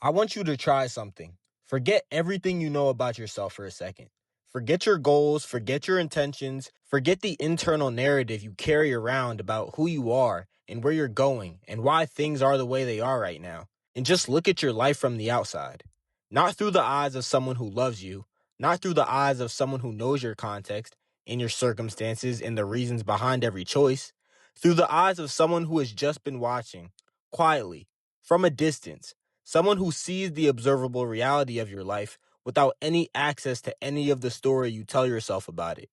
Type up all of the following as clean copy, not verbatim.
I want you to try something. Forget everything you know about yourself for a second. Forget your goals, forget your intentions, forget the internal narrative you carry around about who you are and where you're going and why things are the way they are right now. And just look at your life from the outside. Not through the eyes of someone who loves you, not through the eyes of someone who knows your context and your circumstances and the reasons behind every choice, through the eyes of someone who has just been watching, quietly, from a distance. Someone who sees the observable reality of your life without any access to any of the story you tell yourself about it.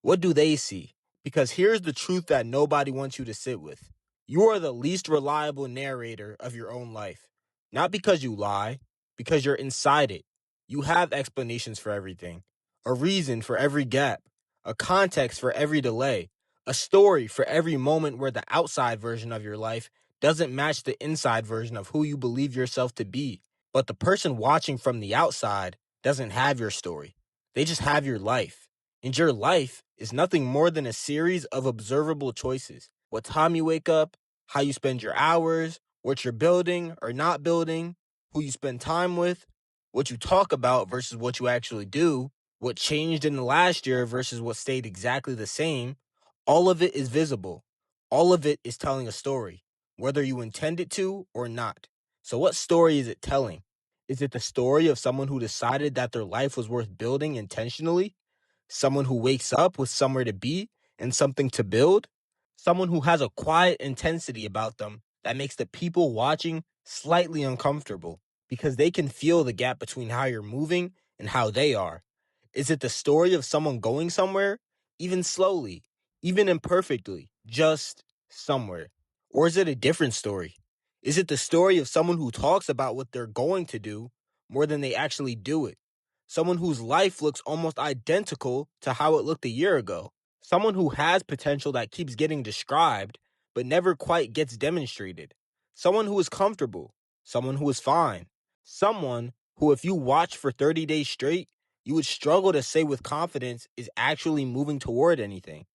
What do they see? Because here's the truth that nobody wants you to sit with. You are the least reliable narrator of your own life. Not because you lie, because you're inside it. You have explanations for everything, a reason for every gap, a context for every delay, a story for every moment where the outside version of your life doesn't match the inside version of who you believe yourself to be. But the person watching from the outside doesn't have your story. They just have your life. And your life is nothing more than a series of observable choices. What time you wake up, how you spend your hours, what you're building or not building, who you spend time with, what you talk about versus what you actually do, what changed in the last year versus what stayed exactly the same. All of it is visible. All of it is telling a story, whether you intend it to or not. So, what story is it telling? Is it the story of someone who decided that their life was worth building intentionally? Someone who wakes up with somewhere to be and something to build, someone who has a quiet intensity about them that makes the people watching slightly uncomfortable because they can feel the gap between how you're moving and how they are. Is it the story of someone going somewhere, even slowly, even imperfectly, just somewhere? Or is it a different story? Is it the story of someone who talks about what they're going to do more than they actually do it? Someone whose life looks almost identical to how it looked a year ago. Someone who has potential that keeps getting described, but never quite gets demonstrated. Someone who is comfortable. Someone who is fine. Someone who, if you watch for 30 days straight, you would struggle to say with confidence is actually moving toward anything.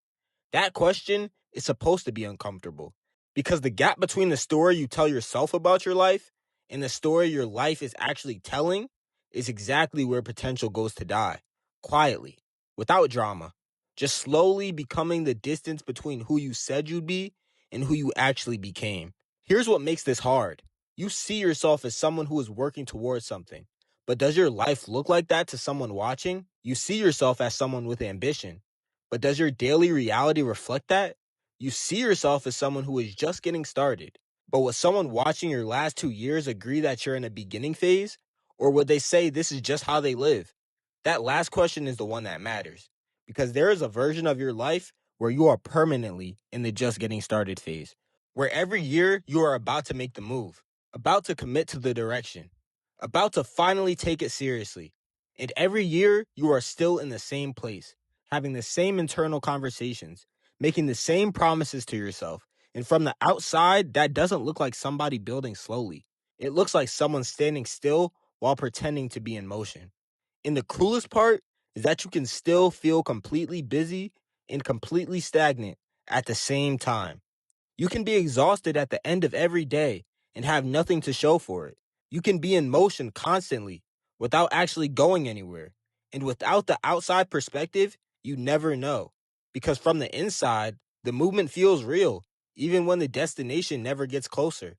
That question is supposed to be uncomfortable because the gap between the story you tell yourself about your life and the story your life is actually telling is exactly where potential goes to die. Quietly, without drama, just slowly becoming the distance between who you said you'd be and who you actually became. Here's what makes this hard. You see yourself as someone who is working towards something, but does your life look like that to someone watching? You see yourself as someone with ambition, but does your daily reality reflect that? You see yourself as someone who is just getting started. But would someone watching your last 2 years agree that you're in a beginning phase? Or would they say this is just how they live? That last question is the one that matters. Because there is a version of your life where you are permanently in the just getting started phase. Where every year you are about to make the move, about to commit to the direction, about to finally take it seriously. And every year you are still in the same place, having the same internal conversations, making the same promises to yourself. And from the outside, that doesn't look like somebody building slowly. It looks like someone standing still while pretending to be in motion. And the coolest part is that you can still feel completely busy and completely stagnant at the same time. You can be exhausted at the end of every day and have nothing to show for it. You can be in motion constantly without actually going anywhere. And without the outside perspective, you never know. Because from the inside, the movement feels real, even when the destination never gets closer.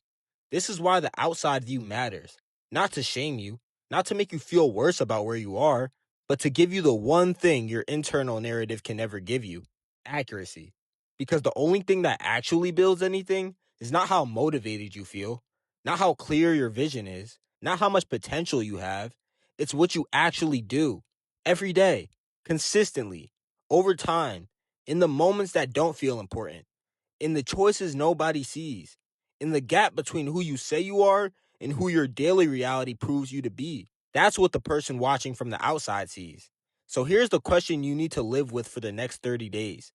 This is why the outside view matters. Not to shame you, not to make you feel worse about where you are, but to give you the one thing your internal narrative can never give you: accuracy. Because the only thing that actually builds anything is not how motivated you feel, not how clear your vision is, not how much potential you have. It's what you actually do every day, consistently, over time, in the moments that don't feel important, in the choices nobody sees, in the gap between who you say you are and who your daily reality proves you to be. That's what the person watching from the outside sees. So here's the question you need to live with for the next 30 days.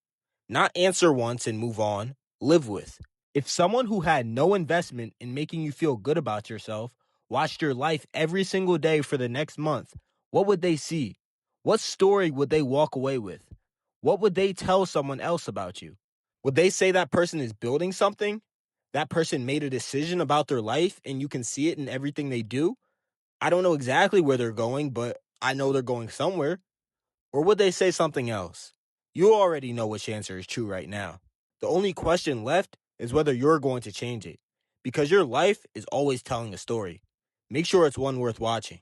Not answer once and move on, live with. If someone who had no investment in making you feel good about yourself watched your life every single day for the next month, what would they see? What story would they walk away with? What would they tell someone else about you? Would they say that person is building something? That person made a decision about their life and you can see it in everything they do? I don't know exactly where they're going, but I know they're going somewhere. Or would they say something else? You already know which answer is true right now. The only question left is whether you're going to change it. Because your life is always telling a story. Make sure it's one worth watching.